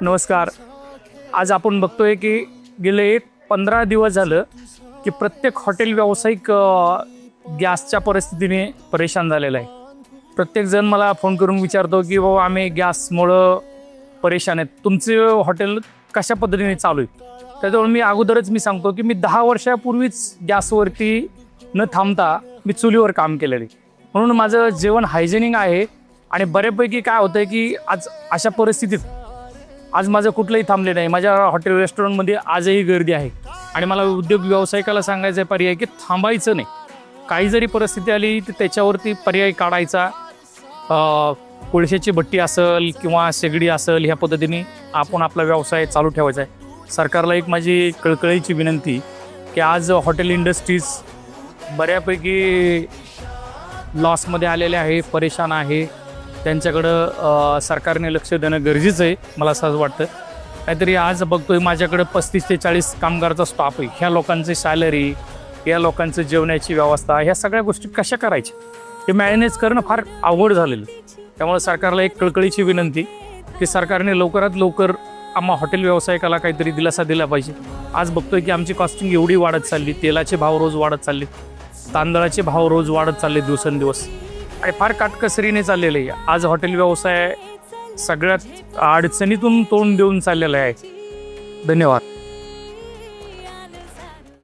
नमस्कार. आज आपण बघतोय की गेले 15 दिवस झालं की प्रत्येक हॉटेल व्यावसायिक गॅसच्या परिस्थितीने परेशान झालेला आहे. प्रत्येकजण मला फोन करून विचारतो की बाबा आम्ही गॅसमुळं परेशान आहेत, तुमचे हॉटेल कशा पद्धतीने चालू आहे. त्याच्यामुळे मी सांगतो की मी 10 वर्षापूर्वीच गॅसवरती न थांबता मी चुलीवर काम केलेलं आहे. म्हणून माझं जेवण हायजेनिक आहे. आणि बऱ्यापैकी काय होतं आहे की आज अशा परिस्थितीत आज माझं कुठलंही थांबले नाही. माझ्या हॉटेल रेस्टॉरंटमध्ये आजही गर्दी आहे. आणि मला उद्योग व्यावसायिकाला सांगायचं पर्याय की थांबायचं नाही. काही जरी परिस्थिती आली तर त्याच्यावरती पर्याय काढायचा. कोळशाची भट्टी असेल किंवा शेगडी असेल, ह्या पद्धतीने आपण आपला व्यवसाय चालू ठेवायचा आहे. सरकारला एक माझी कळकळीची विनंती की आज हॉटेल इंडस्ट्रीज बऱ्यापैकी लॉसमध्ये आलेले आहे, परेशान आहे. त्यांच्याकडं सरकारने लक्ष देणं गरजेचं आहे, मला असं वाटतं. काहीतरी आज बघतोय माझ्याकडं 35 ते 40 कामगारचा स्टाफ आहे. ह्या लोकांची सॅलरी, या लोकांचं जेवणाची व्यवस्था, ह्या सगळ्या गोष्टी कशा करायच्या हे मॅनेज करणं फार अवघड झालेलं. त्यामुळे सरकारला एक कळकळीची विनंती की सरकारने लवकरात लवकर आम्हा हॉटेल व्यावसायिकाला काहीतरी दिलासा दिला पाहिजे. आज बघतोय की आमची कॉस्टिंग एवढी वाढत चालली, तेलाचे भाव रोज वाढत चालले, तांदळाचे भाव रोज वाढत चालले दिवसेंदिवस, आणि फार काटकसरीने चाललेलं आहे. आज हॉटेल व्यवसाय सगळ्यात अडचणीतून तोंड देऊन चाललेला आहे. धन्यवाद.